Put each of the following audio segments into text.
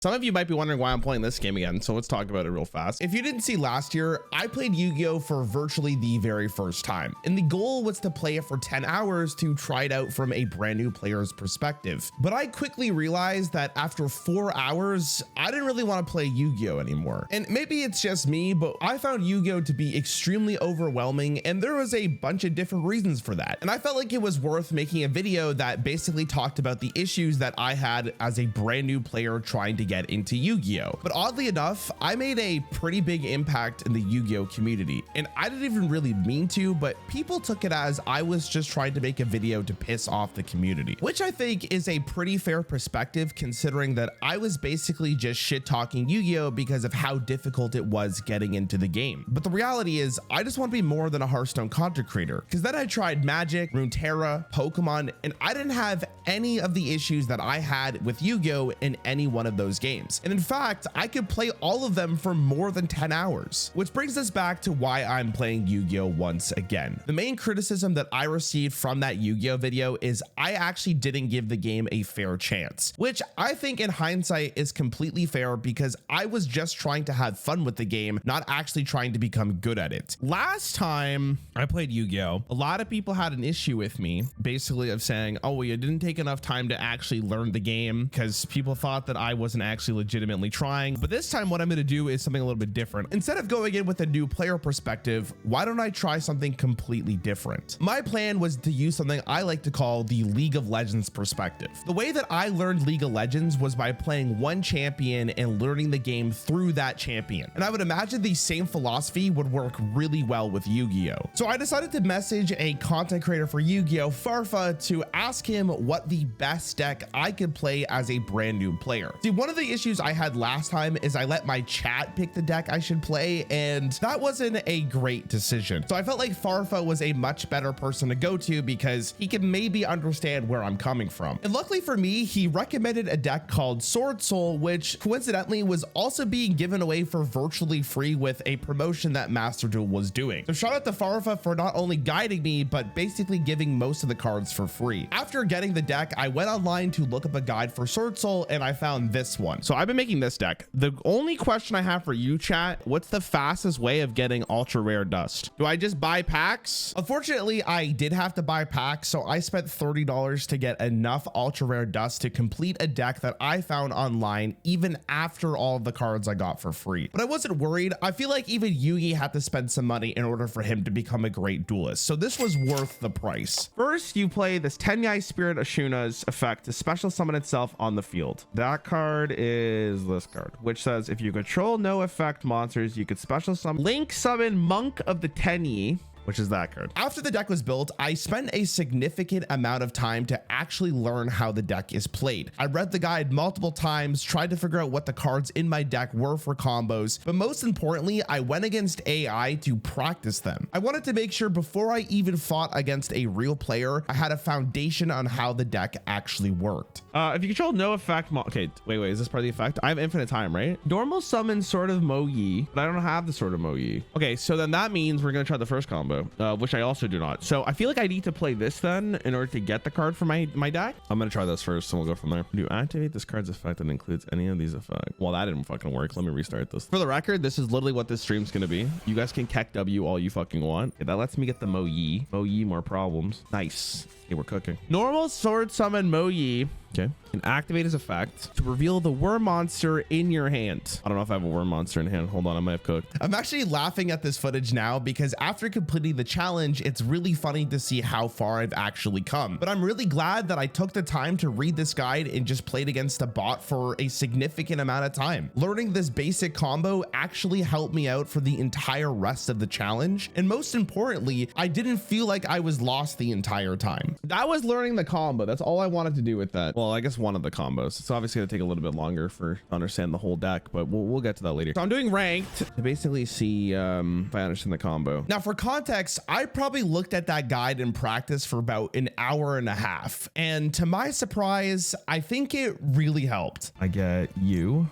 Some of you might be wondering why I'm playing this game again, so let's talk about it real fast. If you didn't see last year, I played Yu-Gi-Oh for virtually the very first time, and the goal was to play it for 10 hours to try it out from a brand new player's perspective. But I quickly realized that after 4 hours, I didn't really want to play Yu-Gi-Oh anymore. And maybe it's just me, but I found Yu-Gi-Oh to be extremely overwhelming, and there was a bunch of different reasons for that. And I felt like it was worth making a video that basically talked about the issues that I had as a brand new player trying to get into Yu-Gi-Oh. But oddly enough, I made a pretty big impact in the Yu-Gi-Oh community, and I didn't even really mean to, but people took it as I was just trying to make a video to piss off the community, which I think is a pretty fair perspective considering that I was basically just shit talking Yu-Gi-Oh because of how difficult it was getting into the game. But the reality is I just want to be more than a Hearthstone content creator, because then I tried Magic, Runeterra, Pokemon, and I didn't have any of the issues that I had with Yu-Gi-Oh in any one of those games. And in fact, I could play all of them for more than 10 hours, which brings us back to why I'm playing Yu-Gi-Oh once again. The main criticism that I received from that Yu-Gi-Oh video is I actually didn't give the game a fair chance, which I think in hindsight is completely fair because I was just trying to have fun with the game, not actually trying to become good at it. Last time I played Yu-Gi-Oh, a lot of people had an issue with me basically of saying, oh, well, you didn't take enough time to actually learn the game, because people thought that I wasn't actually legitimately trying. But this time what I'm going to do is something a little bit different. Instead of going in with a new player perspective, why don't I try something completely different? My plan was to use something I like to call the League of Legends perspective. The way that I learned League of Legends was by playing one champion and learning the game through that champion. And I would imagine the same philosophy would work really well with Yu-Gi-Oh. So I decided to message a content creator for Yu-Gi-Oh, Farfa, to ask him what the best deck I could play as a brand new player. See, one of the issues I had last time is I let my chat pick the deck I should play, and that wasn't a great decision. So I felt like Farfa was a much better person to go to because he could maybe understand where I'm coming from. And luckily for me, he recommended a deck called Swordsoul, which coincidentally was also being given away for virtually free with a promotion that Master Duel was doing. So shout out to Farfa for not only guiding me, but basically giving most of the cards for free. After getting the deck, I went online to look up a guide for Swordsoul and I found this one. So I've been making this deck. The only question I have for you, chat, what's the fastest way of getting ultra rare dust? Do I just buy packs? Unfortunately, I did have to buy packs, so I spent $30 to get enough ultra rare dust to complete a deck that I found online even after all of the cards I got for free. But I wasn't worried. I feel like even Yugi had to spend some money in order for him to become a great duelist, so this was worth the price. First, you play this Tenyai Spirit Ashuna's effect to special summon itself on the field. That card is this card, which says if you control no effect monsters, you could special summon Link summon Monk of the Tenyi, which is that card. After the deck was built, I spent a significant amount of time to actually learn how the deck is played. I read the guide multiple times, tried to figure out what the cards in my deck were for combos, but most importantly, I went against AI to practice them. I wanted to make sure before I even fought against a real player, I had a foundation on how the deck actually worked. If you control no effect, okay, wait, is this part of the effect? I have infinite time, right? Normal summon Sword of Mo-Yi, but I don't have the Sword of Mo-Yi. Okay, so then that means we're gonna try the first combo. Which I also do not. So I feel like I need to play this then in order to get the card for my deck. I'm gonna try this first and we'll go from there. Do you activate this card's effect that includes any of these effects? Well, that didn't fucking work. Let me restart this. For the record, this is literally what this stream's gonna be. You guys can keck W all you fucking want. Okay, that lets me get the Mo-Yi. Mo-Yi, more problems. Nice. Okay, we're cooking. Normal sword summon Mo-Yi. Okay, and activate his effect to reveal the worm monster in your hand. I don't know if I have a worm monster in hand. Hold on, I might have cooked. I'm actually laughing at this footage now because after completing the challenge, it's really funny to see how far I've actually come. But I'm really glad that I took the time to read this guide and just played against a bot for a significant amount of time. Learning this basic combo actually helped me out for the entire rest of the challenge. And most importantly, I didn't feel like I was lost the entire time. That was learning the combo. That's all I wanted to do with that. Well, I guess one of the combos. It's obviously going to take a little bit longer to understand the whole deck, but we'll get to that later. So I'm doing ranked to basically see if I understand the combo. Now for context, I probably looked at that guide in practice for about an hour and a half. And to my surprise, I think it really helped. I get you.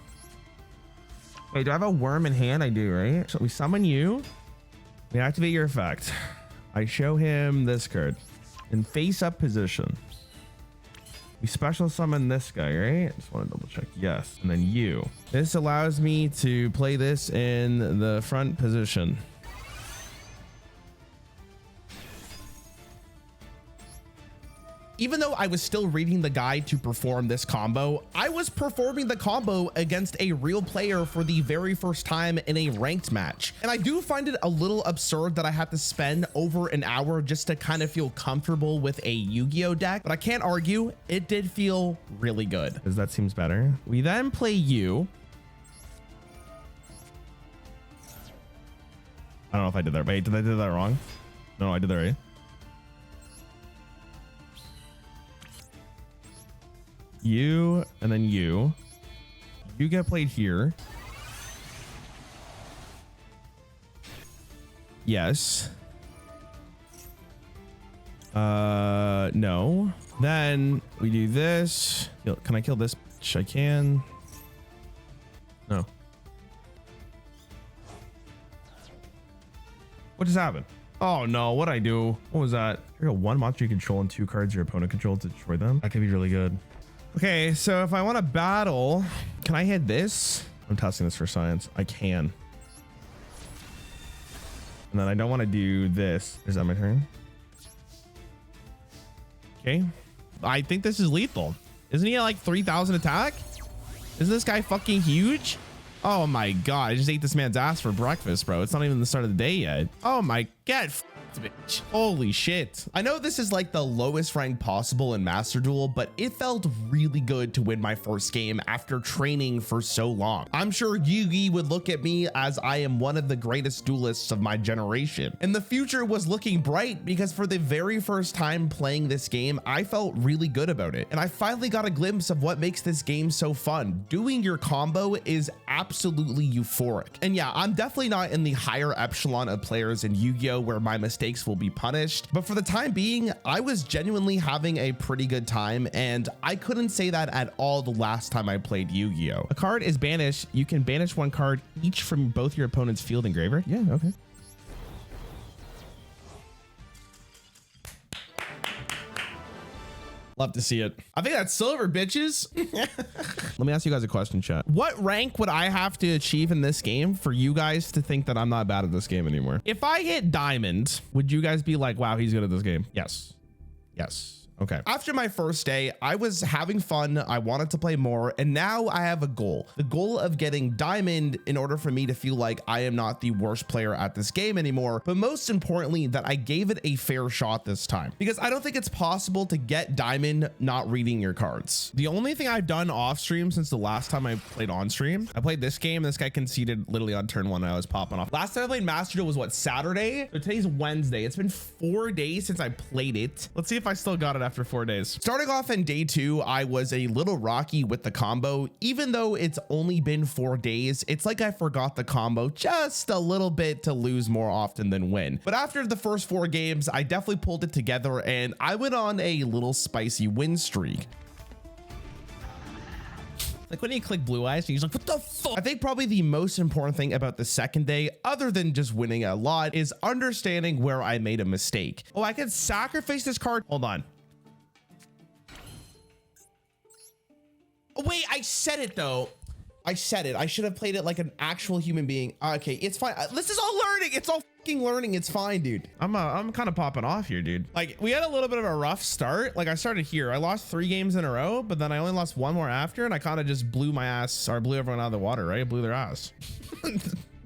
Wait, do I have a worm in hand? I do, right? So we summon you. We activate your effect. I show him this card in face up position. We special summon this guy, right? Just want to double check. Yes. And then you. This allows me to play this in the front position. Even though I was still reading the guide to perform this combo, I was performing the combo against a real player for the very first time in a ranked match. And I do find it a little absurd that I had to spend over an hour just to kind of feel comfortable with a Yu-Gi-Oh deck, but I can't argue, it did feel really good. Because that seems better. We then play you. I don't know if I did that. Wait, did I do that wrong? No, I did that right. You and then you get played here. Yes. No. Then we do this. Can I kill this? I can. No. What just happened? Oh no, what'd I do? What was that? You got one monster you control and 2 cards your opponent controls to destroy them. That could be really good. Okay, so if I want to battle, can I hit this? I'm testing this for science. I can. And then I don't want to do this. Is that my turn? Okay. I think this is lethal. Isn't he at like 3,000 attack? Isn't this guy fucking huge? Oh my God, I just ate this man's ass for breakfast, bro. It's not even the start of the day yet. Oh my God. Bitch. Holy shit. I know this is like the lowest rank possible in Master Duel, but it felt really good to win my first game after training for so long. I'm sure Yugi would look at me as I am one of the greatest duelists of my generation. And the future was looking bright because for the very first time playing this game, I felt really good about it. And I finally got a glimpse of what makes this game so fun. Doing your combo is absolutely euphoric. And yeah, I'm definitely not in the higher echelon of players in Yu-Gi-Oh where my mistakes will be punished, but for the time being, I was genuinely having a pretty good time, and I couldn't say that at all the last time I played Yu-Gi-Oh. A card is banished. You can banish 1 card each from both your opponent's field and graveyard. Yeah, okay. Love to see it. I think that's silver, bitches. Let me ask you guys a question, chat. What rank would I have to achieve in this game for you guys to think that I'm not bad at this game anymore? If I hit diamond, would you guys be like, wow, he's good at this game? Yes. Yes. Okay. After my first day, I was having fun. I wanted to play more, and now I have a goal. The goal of getting diamond in order for me to feel like I am not the worst player at this game anymore, but most importantly, that I gave it a fair shot this time, because I don't think it's possible to get diamond not reading your cards. The only thing I've done off stream since the last time I played on stream, I played this game. This guy conceded literally on turn 1 and I was popping off. Last time I played Master Duel was what, Saturday? So today's Wednesday. It's been 4 days since I played it. Let's see if I still got it after 4 days. Starting off in day 2, I was a little rocky with the combo. Even though it's only been 4 days, it's like I forgot the combo just a little bit to lose more often than win. But after the first 4 games, I definitely pulled it together and I went on a little spicy win streak. Like when you click blue eyes, he's like, what the fuck? I think probably the most important thing about the second day, other than just winning a lot, is understanding where I made a mistake. Oh, I can sacrifice this card. Hold on. Oh, wait, I said it though. I said it. I should have played it like an actual human being. Okay, it's fine. This is all learning. It's all fucking learning. It's fine, dude. I'm kind of popping off here, dude. Like we had a little bit of a rough start. Like I started here. I lost 3 games in a row, but then I only lost 1 more after, and I kind of just blew my ass, or blew everyone out of the water, right? Blew their ass.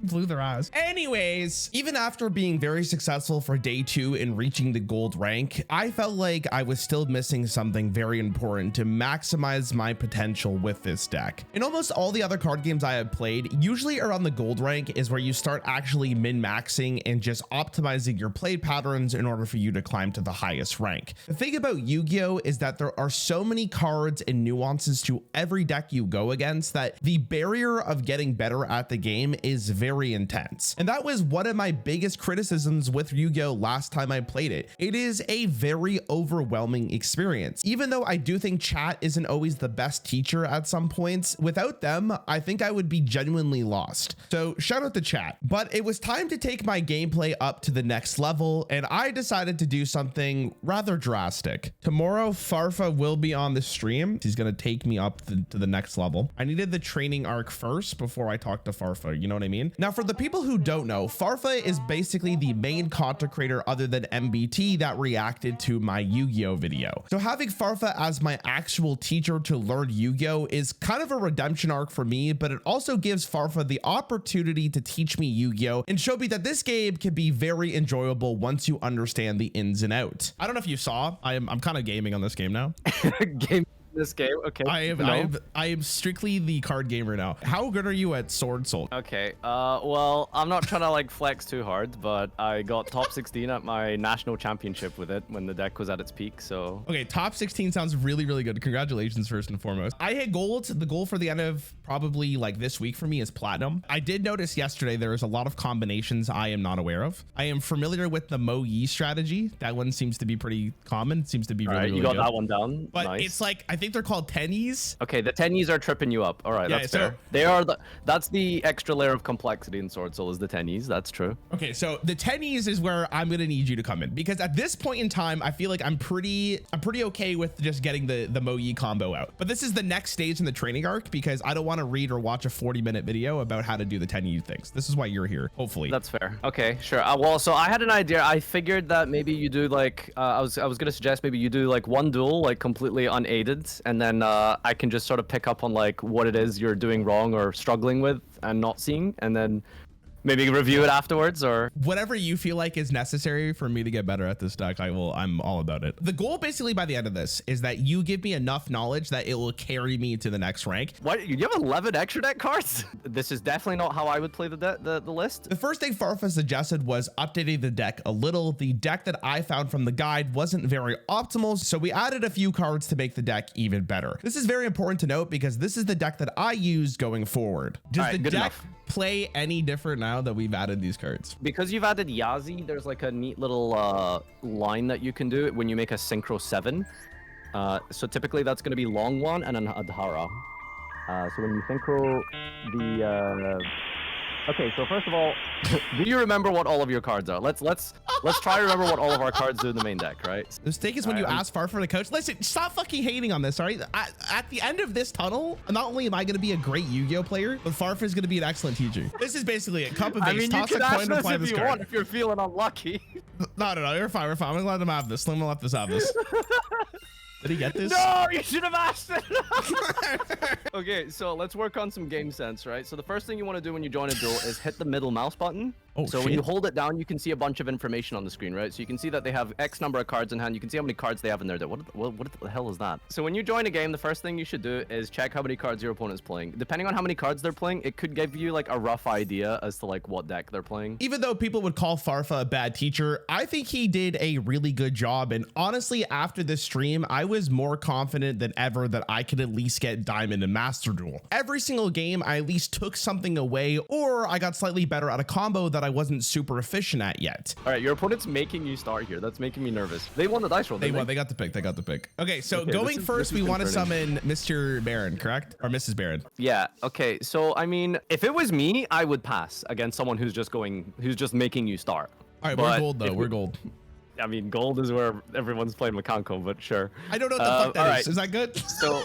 Blew their eyes. Anyways, even after being very successful for day 2 and reaching the gold rank, I felt like I was still missing something very important to maximize my potential with this deck. In almost all the other card games I have played, usually around the gold rank is where you start actually min-maxing and just optimizing your play patterns in order for you to climb to the highest rank. The thing about Yu-Gi-Oh is that there are so many cards and nuances to every deck you go against that the barrier of getting better at the game is very very intense. And that was one of my biggest criticisms with Yu-Gi-Oh last time I played it. It is a very overwhelming experience. Even though I do think chat isn't always the best teacher at some points, without them, I think I would be genuinely lost. So shout out to chat. But it was time to take my gameplay up to the next level, and I decided to do something rather drastic. Tomorrow, Farfa will be on the stream. He's gonna take me up to the next level. I needed the training arc first before I talked to Farfa, you know what I mean? Now, for the people who don't know, Farfa is basically the main content creator other than MBT that reacted to my Yu-Gi-Oh video. So having Farfa as my actual teacher to learn Yu-Gi-Oh is kind of a redemption arc for me, but it also gives Farfa the opportunity to teach me Yu-Gi-Oh and show me that this game can be very enjoyable once you understand the ins and outs. I don't know if you saw, I'm kind of gaming on this game now. This game, okay. I am strictly the card gamer now. How good are you at Swordsoul? Okay, well, I'm not trying to like flex too hard, but I got top 16 at my national championship with it when the deck was at its peak, so. Okay, top 16 sounds really, really good. Congratulations, first and foremost. I hit gold. The goal for the end of probably like this week for me is platinum. I did notice yesterday there is a lot of combinations I am not aware of. I am familiar with the Mo Yi strategy. That one seems to be pretty common. It seems to be really, really good. You got that one down. But nice. It's like, I think they're called tennies. Okay, the tennies are tripping you up. All right, Yeah, that's so- fair. They are that's the extra layer of complexity in Swordsoul is the tennies. That's true. Okay, so the tennies is where I'm gonna need you to come in, because at this point in time, I feel like I'm pretty okay with just getting the Mo Yi combo out. But this is the next stage in the training arc, because I don't want to read or watch a 40-minute video about how to do the tenni things. This is why you're here, hopefully. That's fair. Okay, sure. Well, so I had an idea. I figured that maybe you do like I was gonna suggest maybe you do like one duel like completely unaided, and then I can just sort of pick up on like what it is you're doing wrong or struggling with and not seeing, and then maybe review it afterwards, or whatever you feel like is necessary for me to get better at this deck. I'm all about it. The goal basically by the end of this is that you give me enough knowledge that it will carry me to the next rank. What? You have 11 extra deck cards? This is definitely not how I would play the list. The first thing Farfa suggested was updating the deck a little. The deck that I found from the guide wasn't very optimal, so we added a few cards to make the deck even better. This is very important to note because this is the deck that I use going forward. Does the deck play any different now that we've added these cards? Because you've added Yazi, there's like a neat little line that you can do when you make a Synchro 7. So typically that's going to be Long One and an Adhara. So when you Synchro the... Okay, so first of all, do you remember what all of your cards are? Let's try to remember what all of our cards do in the main deck, right? The mistake is when you ask Farfa to coach. Listen, stop fucking hating on this, all right? At the end of this tunnel, not only am I going to be a great Yu-Gi-Oh player, but Farfa is going to be an excellent teacher. This is basically it. Cup of ace, toss a coin to play this card. If you're feeling unlucky. No, you're fine. We're fine. I'm gonna let him have this. Let him let this have this. Did he get this? No, you should have asked it. Okay, so let's work on some game sense, right? So the first thing you want to do when you join a duel is hit the middle mouse button. Oh, so when you hold it down, you can see a bunch of information on the screen, right? So you can see that they have X number of cards in hand. You can see how many cards they have in there. What the hell is that? So when you join a game, the first thing you should do is check how many cards your opponent is playing. Depending on how many cards they're playing, it could give you like a rough idea as to like what deck they're playing. Even though people would call Farfa a bad teacher, I think he did a really good job. And honestly, after this stream, I was more confident than ever that I could at least get Diamond and Master Duel. Every single game, I at least took something away, or I got slightly better at a combo that I wasn't super efficient at yet. All right, your opponent's making you start here. That's making me nervous. They won the dice roll. They won. They got the pick. They got the pick. Okay, so going first, we want to summon Mr. Baron, correct? Or Mrs. Baron. Yeah. Okay. So I mean, if it was me, I would pass against someone who's just making you start. All right, we're gold though. We're gold. I mean, gold is where everyone's playing Makanko, but sure. I don't know what the fuck that is. Is that good? So,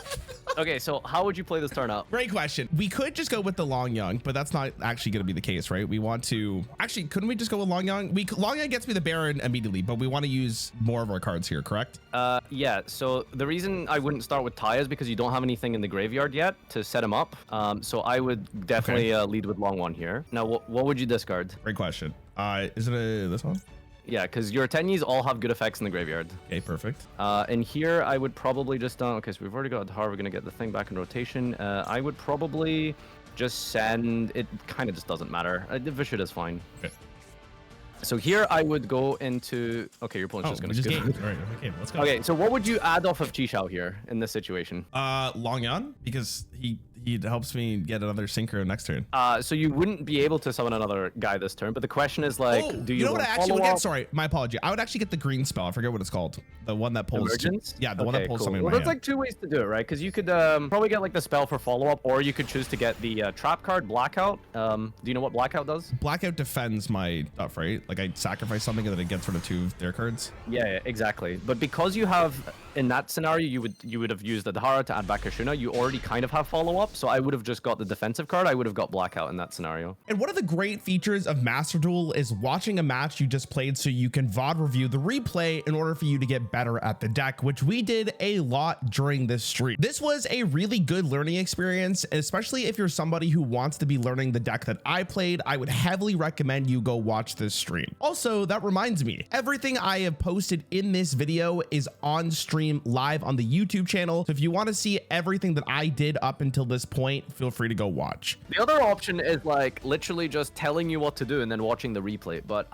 okay, so how would you play this turn up? Great question. We could just go with the Long Young, but that's not actually going to be the case, right? We want to... Actually, couldn't we just go with Long Young? Long Young gets me the Baron immediately, but we want to use more of our cards here, correct? Yeah, so the reason I wouldn't start with Tai is because you don't have anything in the graveyard yet to set him up. So I would definitely lead with Long One here. Now, what would you discard? Great question. Is it this one? Yeah, because your Tenyis all have good effects in the graveyard. Okay, perfect. And here I would probably just... okay, so we've already got Adhar. We're going to get the thing back in rotation. I would probably just send... It kind of just doesn't matter. Vishud is fine. Okay. So here I would go into... Okay, your opponent's just going to skip. All right, okay, let's go. Okay, so what would you add off of Chisao here in this situation? Long Yan, because he He helps me get another synchro next turn. So you wouldn't be able to summon another guy this turn, but the question is like, do you know what want I actually would follow get? up? Sorry, my apology. I would actually get the green spell. I forget what it's called. The one that pulls. Emergence? Yeah, the one that pulls something in Well, my there's hand. like 2 ways to do it, right? Because you could probably get like the spell for follow-up, or you could choose to get the trap card, Blackout. Do you know what Blackout does? Blackout defends my stuff, right? Like I sacrifice something and then it gets rid of 2 of their cards. Yeah, exactly. But because you have, in that scenario, you would have used the Dahara to add back Ashuna. You already kind of have follow-up, so I would have just got the defensive card. I would have got Blackout in that scenario. And one of the great features of Master Duel is watching a match you just played so you can VOD review the replay in order for you to get better at the deck, which we did a lot during this stream. This was a really good learning experience, especially if you're somebody who wants to be learning the deck that I played. I would heavily recommend you go watch this stream. Also, that reminds me, everything I have posted in this video is on stream live on the YouTube channel. So if you want to see everything that I did up until this point, feel free to go watch. The other option is like literally just telling you what to do and then watching the replay. But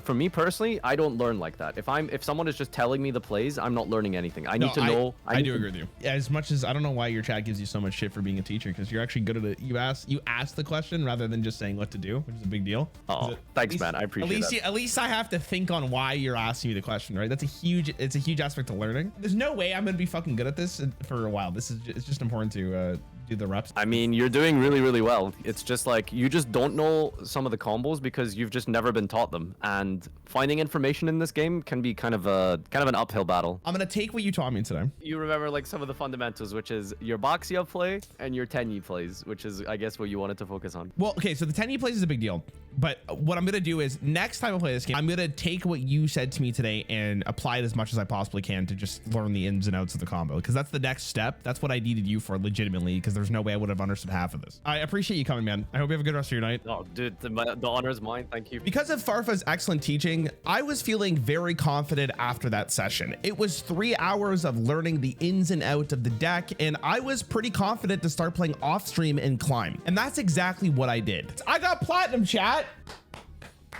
for me personally, I don't learn like that. If someone is just telling me the plays, I'm not learning anything. I need to know. I do agree with you. Yeah, as much as I don't know why your chat gives you so much shit for being a teacher, because you're actually good at it. You ask the question rather than just saying what to do, which is a big deal. Oh, thanks, man. I appreciate that. At least I have to think on why you're asking me the question, right? It's a huge aspect to learning. There's no way I'm gonna be fucking good at this for a while. It's just important to do the reps. I mean, you're doing really, really well. It's just like you just don't know some of the combos because you've just never been taught them. And finding information in this game can be kind of an uphill battle. I'm gonna take what you taught me today. You remember like some of the fundamentals, which is your Boxia play and your Tenyi plays, which is I guess what you wanted to focus on. Well, okay, so the Tenyi plays is a big deal. But what I'm gonna do is next time I play this game, I'm gonna take what you said to me today and apply it as much as I possibly can to just learn the ins and outs of the combo, because that's the next step. That's what I needed you for legitimately, because there's no way I would have understood half of this. I appreciate you coming, man. I hope you have a good rest of your night. Oh, dude, the honor is mine. Thank you. Because of Farfa's excellent teaching, I was feeling very confident after that session. It was 3 hours of learning the ins and outs of the deck, and I was pretty confident to start playing off stream and climb. And that's exactly what I did. I got platinum, chat.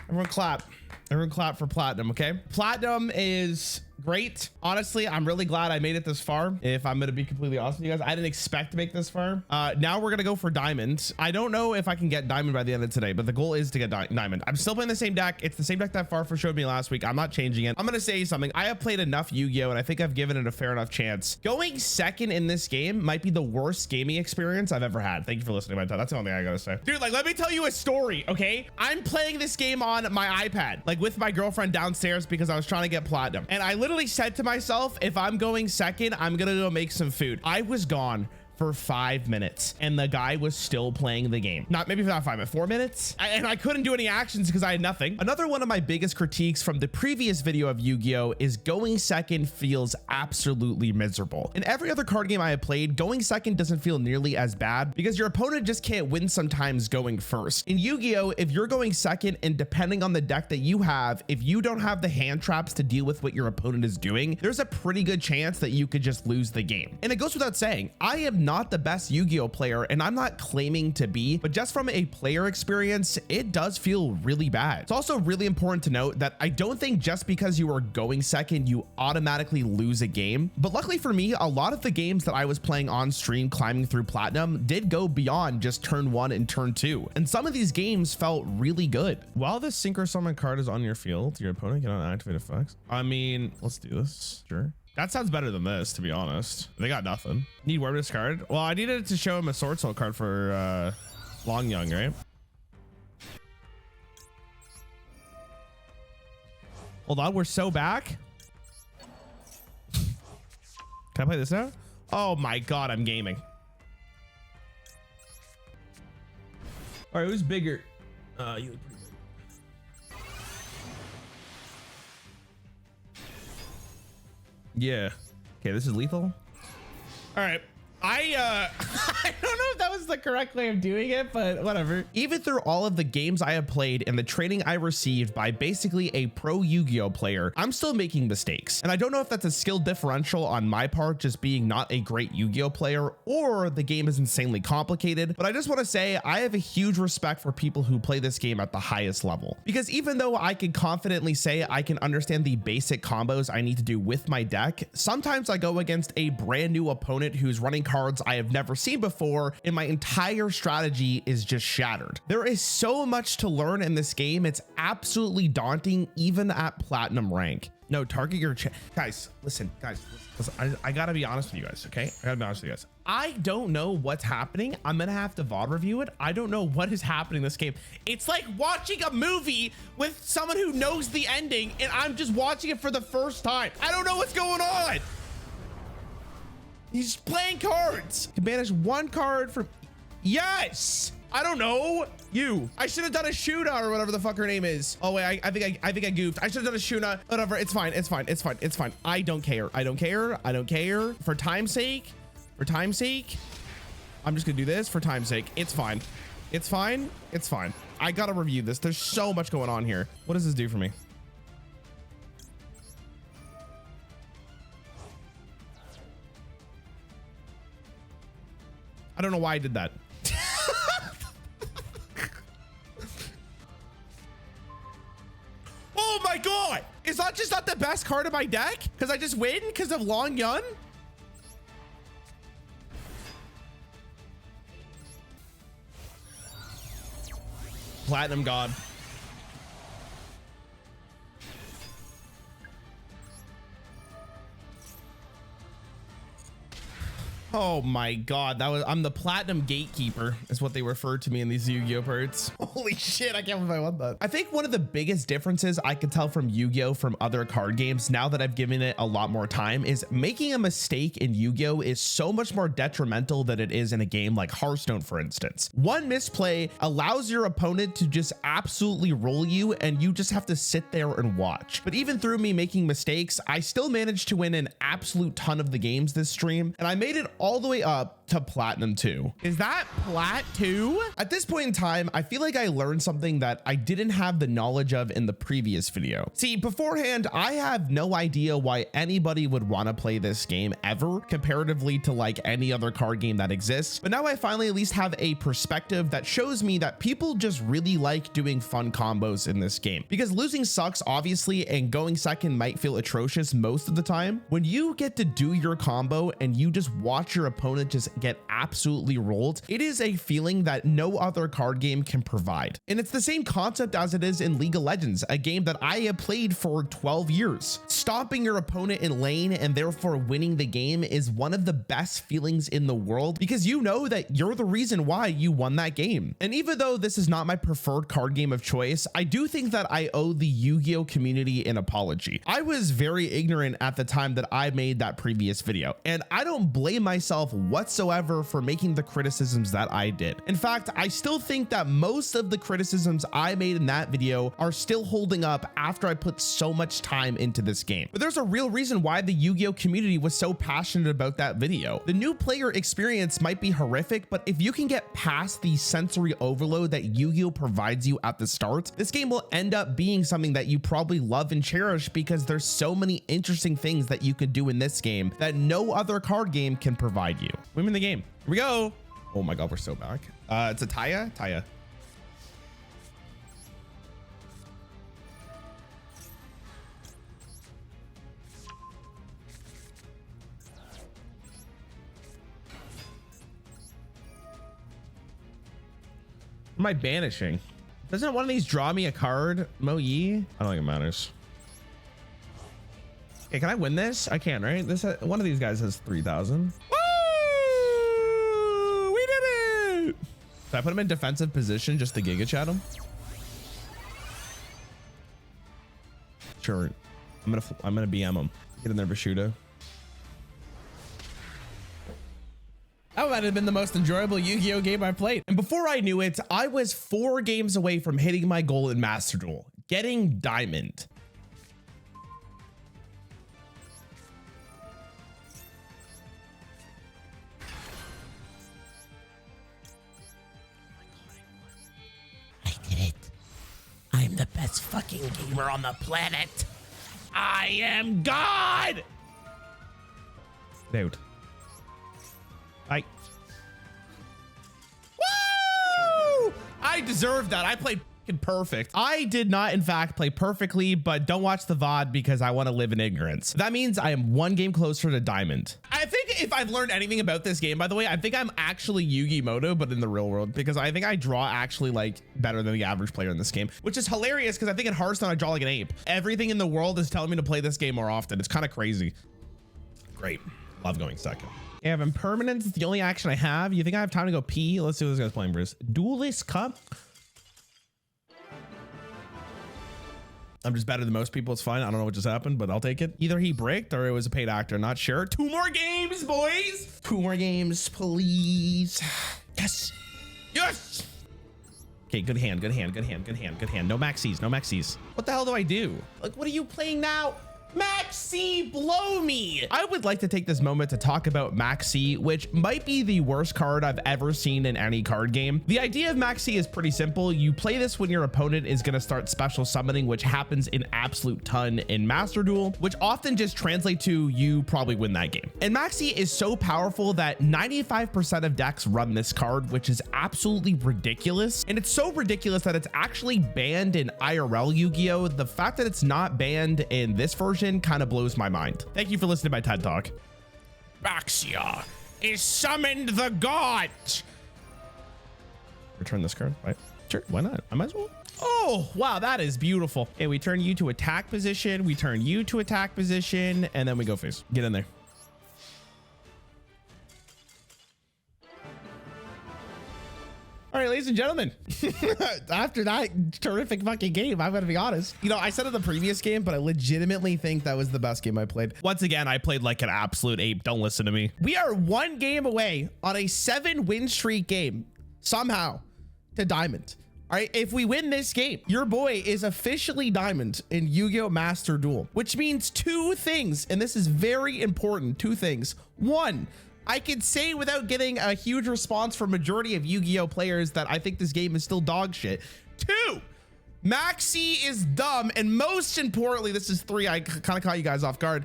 Everyone clap. Everyone clap for platinum, okay? Platinum is great. Honestly, I'm really glad I made it this far. If I'm gonna be completely honest with you guys, I didn't expect to make this far. Now we're gonna go for diamond. I don't know if I can get diamond by the end of today, but the goal is to get diamond. I'm still playing the same deck. It's the same deck that Farfa showed me last week. I'm not changing it. I'm gonna say something. I have played enough Yu-Gi-Oh, and I think I've given it a fair enough chance. Going second in this game might be the worst gaming experience I've ever had. Thank you for listening, my time. That's the only thing I gotta say. Dude, like, let me tell you a story, okay? I'm playing this game on my iPad, like with my girlfriend downstairs because I was trying to get platinum. And I literally said to myself, if I'm going second, I'm gonna go make some food. I was gone for 5 minutes and the guy was still playing the game. Maybe not 5 minutes, 4 minutes. And I couldn't do any actions because I had nothing. Another one of my biggest critiques from the previous video of Yu-Gi-Oh is going second feels absolutely miserable. In every other card game I have played, going second doesn't feel nearly as bad because your opponent just can't win sometimes going first. In Yu-Gi-Oh, if you're going second and depending on the deck that you have, if you don't have the hand traps to deal with what your opponent is doing, there's a pretty good chance that you could just lose the game. And it goes without saying, I am not the best Yu-Gi-Oh player, and I'm not claiming to be, but just from a player experience, it does feel really bad. It's also really important to note that I don't think just because you are going second, you automatically lose a game. But luckily for me, a lot of the games that I was playing on stream climbing through platinum did go beyond just turn 1 and turn 2. And some of these games felt really good. While this synchro summon card is on your field, your opponent cannot activate effects. I mean, let's do this. Sure. That sounds better than this, to be honest. They got nothing. Need word this card. Well, I needed to show him a Swordsoul card for Long Young, right? Hold on, we're so back. Can I play this now? Oh my god, I'm gaming. All right, who's bigger? You look pretty big. Yeah. Okay, this is lethal. All right. I don't know if that was the correct way of doing it, but whatever. Even through all of the games I have played and the training I received by basically a pro Yu-Gi-Oh player, I'm still making mistakes. And I don't know if that's a skill differential on my part, just being not a great Yu-Gi-Oh player, or the game is insanely complicated. But I just want to say I have a huge respect for people who play this game at the highest level. Because even though I can confidently say I can understand the basic combos I need to do with my deck, sometimes I go against a brand new opponent who's running cards I have never seen before, before and my entire strategy is just shattered. There is so much to learn in this game. It's absolutely daunting, even at platinum rank. No, target your guys. Listen, guys. Listen, I gotta be honest with you guys, okay? I gotta be honest with you guys. I don't know what's happening. I'm gonna have to VOD review it. I don't know what is happening in this game. It's like watching a movie with someone who knows the ending, and I'm just watching it for the first time. I don't know what's going on. He's playing cards. Can banish one card from. Yes. I don't know. I should have done a Shoutout or whatever the fuck her name is. Oh wait, I think I goofed. I should have done a Shoutout. Whatever. It's fine. It's fine. It's fine. It's fine. I don't care. I don't care. I don't care. For time's sake. For time's sake. I'm just gonna do this for time's sake. It's fine. It's fine. It's fine. I gotta review this. There's so much going on here. What does this do for me? I don't know why I did that. Oh my god! Is that just not the best card of my deck? Because I just win because of Long Yun? Platinum God. Oh my god, I'm the platinum gatekeeper is what they refer to me in these Yu-Gi-Oh parts. Holy shit, I can't believe I won that. I think one of the biggest differences I can tell from Yu-Gi-Oh from other card games now that I've given it a lot more time is making a mistake in Yu-Gi-Oh is so much more detrimental than it is in a game like Hearthstone, for instance. One misplay allows your opponent to just absolutely roll you and you just have to sit there and watch. But even through me making mistakes, I still managed to win an absolute ton of the games this stream, and I made it all the way up to platinum 2. Is that plat 2? At this point in time, I feel like I learned something that I didn't have the knowledge of in the previous video. See, beforehand, I have no idea why anybody would want to play this game ever, comparatively to like any other card game that exists. But now I finally at least have a perspective that shows me that people just really like doing fun combos in this game. Because losing sucks, obviously, and going second might feel atrocious most of the time. When you get to do your combo and you just watch your opponent just get absolutely rolled, it is a feeling that no other card game can provide. And it's the same concept as it is in League of Legends, a game that I have played for 12 years. Stomping your opponent in lane and therefore winning the game is one of the best feelings in the world because you know that you're the reason why you won that game. And even though this is not my preferred card game of choice, I do think that I owe the Yu-Gi-Oh community an apology. I was very ignorant at the time that I made that previous video, and I don't blame myself whatsoever for making the criticisms that I did. In fact, I still think that most of the criticisms I made in that video are still holding up after I put so much time into this game. But there's a real reason why the Yu-Gi-Oh community was so passionate about that video. The new player experience might be horrific, but if you can get past the sensory overload that Yu-Gi-Oh provides you at the start, this game will end up being something that you probably love and cherish because there's so many interesting things that you could do in this game that no other card game can provide you. We're in the game. Here we go. Oh my god, we're so back. It's a Taya. Am I banishing? Doesn't one of these draw me a card, Mo Yi? I don't think it matters. Okay, can I win this? I can, right? This one of these guys has 3,000. Woo! We did it! Should I put him in defensive position just to Giga Chat him? Sure. I'm gonna BM him. Get in there, Shoutout. That might have been the most enjoyable Yu-Gi-Oh game I played. And before I knew it, I was 4 games away from hitting my goal in Master Duel, getting Diamond. I did it. I'm the best fucking gamer on the planet. I am God! Dude. Woo! I deserved that. I played perfect. I did not, in fact, play perfectly, but don't watch the VOD because I want to live in ignorance. That means I am 1 game closer to Diamond. I think if I've learned anything about this game, by the way, I think I'm actually Yugioh, but in the real world, because I think I draw actually like better than the average player in this game, which is hilarious because I think in Hearthstone I draw like an ape. Everything in the world is telling me to play this game more often. It's kind of crazy. Great. Love going second. I have impermanence. It's the only action I have. You think I have time to go pee? Let's see what this guy's playing, Bruce. Duelist Cup. I'm just better than most people. It's fine. I don't know what just happened, but I'll take it. Either he bricked or it was a paid actor. Not sure. 2 more games, boys. 2 more games, please. Yes. Yes. Okay, good hand, good hand, good hand, good hand, good hand. No maxis, no maxis. What the hell do I do? Like, what are you playing now? Maxi, blow me. I would like to take this moment to talk about Maxi, which might be the worst card I've ever seen in any card game. The idea of Maxi is pretty simple. You play this when your opponent is going to start special summoning, which happens in absolute ton in Master Duel, which often just translate to you probably win that game. And Maxi is so powerful that 95% of decks run this card, which is absolutely ridiculous. And it's so ridiculous that it's actually banned in IRL Yu-Gi-Oh! The fact that it's not banned in this version kind of blows my mind. Thank you for listening to my TED Talk. Baxia is summoned the god. Return this card, right? Sure, why not? I might as well. Oh, wow, that is beautiful. Okay, we turn you to attack position. We turn you to attack position, and then we go face. Get in there. All right, ladies and gentlemen, after that terrific fucking game, I'm gonna be honest. You know, I said in the previous game, but I legitimately think that was the best game I played. Once again, I played like an absolute ape. Don't listen to me. We are 1 game away on a 7-win streak game, somehow, to Diamond. All right, if we win this game, your boy is officially Diamond in Yu-Gi-Oh! Master Duel, which means 2 things, and this is very important, 2 things. 1, I could say without getting a huge response from majority of Yu-Gi-Oh players that I think this game is still dog shit. 2, Maxi is dumb. And most importantly, this is 3. I kind of caught you guys off guard.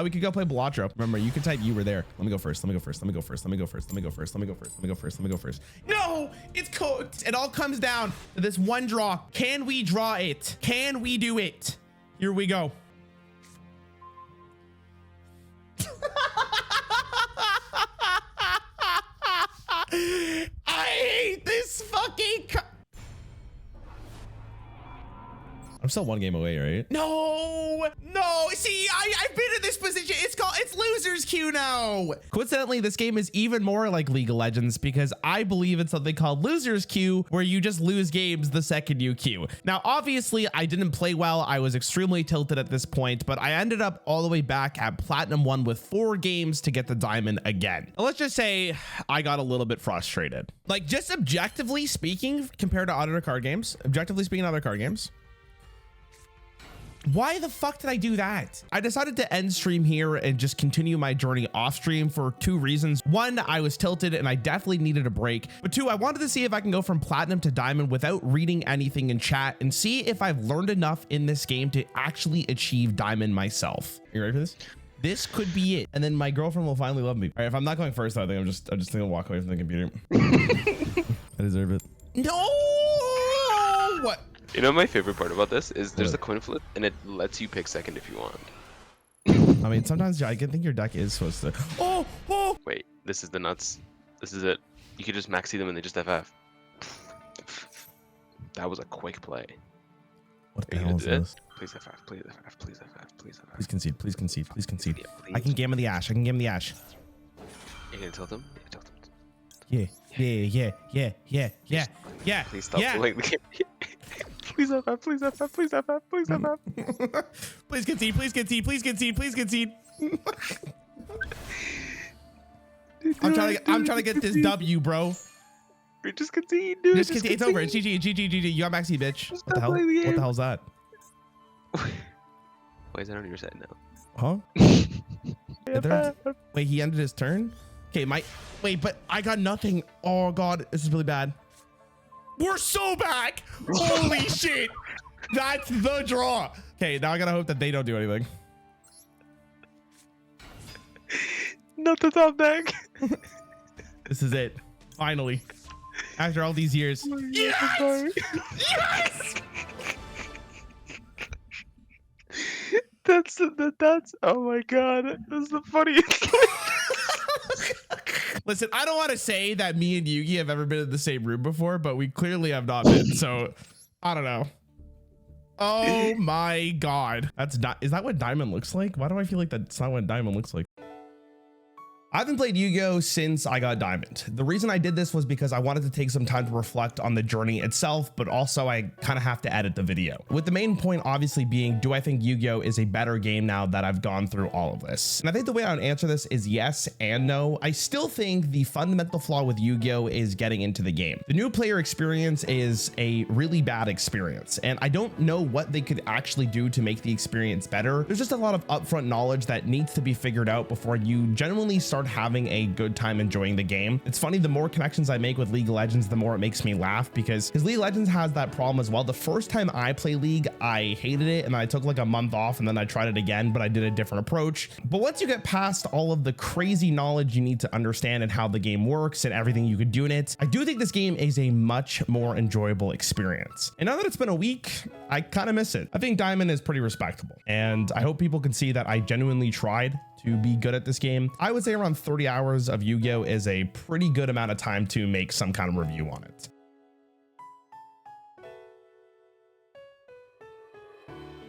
We could go play Balatro. Remember, you can type you were there. Let me go first. Let me go first. Let me go first. Let me go first. Let me go first. Let me go first. Let me go first. Let me go first. No, it's cooked. It all comes down to this one draw. Can we draw it? Can we do it? Here we go. I hate this fucking I'm still 1 game away, right? No, see, I've been in this position. It's loser's queue now. Coincidentally, this game is even more like League of Legends because I believe in something called loser's queue, where you just lose games the second you queue. Now, obviously, I didn't play well. I was extremely tilted at this point, but I ended up all the way back at Platinum 1 with 4 games to get the Diamond again. Now, let's just say I got a little bit frustrated. Like, just objectively speaking, compared to other card games, why the fuck did I do that? I decided to end stream here and just continue my journey off stream for 2 reasons. 1, I was tilted and I definitely needed a break. But 2, I wanted to see if I can go from Platinum to Diamond without reading anything in chat and see if I've learned enough in this game to actually achieve Diamond myself. You ready for this? This could be it. And then my girlfriend will finally love me. All right, if I'm not going first, I think I'm just gonna walk away from the computer. I deserve it. No! What? You know, my favorite part about this is there's a coin flip and it lets you pick second if you want. I mean, sometimes I can think your deck is supposed to. Oh! Wait, this is the nuts. This is it. You could just maxi them and they just FF. That was a quick play. What the hell is this? Please FF, please FF, please FF, please FF. Please concede, please concede, please concede. Yeah, please. I can gamma the Ash. You're gonna tilt him? Yeah, tilt him. Yeah. Please stop pulling the game. Please FF, please FF, please FF, please FF. Please concede, please concede, please concede, please concede. I'm trying to get this W, bro. Just concede, dude. Just concede. It's over. It's GG. You got Maxi, bitch. What the hell? What the hell's that? Why is that on your side now? Huh? Wait, he ended his turn? Okay, wait, but I got nothing. Oh god, this is really bad. We're so back. Holy shit. That's the draw. Okay, now I gotta hope that they don't do anything. Not the top deck. This is it. Finally. After all these years. Yes! Yes! That's oh my god, that's the funniest. Listen, I don't want to say that me and Yugi have ever been in the same room before, but we clearly have not been. So I don't know. Oh my God. Is that what Diamond looks like? Why do I feel like that's not what Diamond looks like? I haven't played Yugioh since I got Diamond. The reason I did this was because I wanted to take some time to reflect on the journey itself, but also I kind of have to edit the video. With the main point obviously being, do I think Yugioh is a better game now that I've gone through all of this? And I think the way I would answer this is yes and no. I still think the fundamental flaw with Yugioh is getting into the game. The new player experience is a really bad experience, and I don't know what they could actually do to make the experience better. There's just a lot of upfront knowledge that needs to be figured out before you genuinely start having a good time enjoying the game. It's funny, the more connections I make with League of Legends, the more it makes me laugh, because League of Legends has that problem as well. The first time I play League, I hated it, and I took like a month off, and then I tried it again, but I did a different approach. But once you get past all of the crazy knowledge you need to understand and how the game works and everything you could do in it, I do think this game is a much more enjoyable experience. And now that it's been a week, I kind of miss it. I think Diamond is pretty respectable, and I hope people can see that I genuinely tried to be good at this game. I would say around 30 hours of Yu-Gi-Oh is a pretty good amount of time to make some kind of review on it.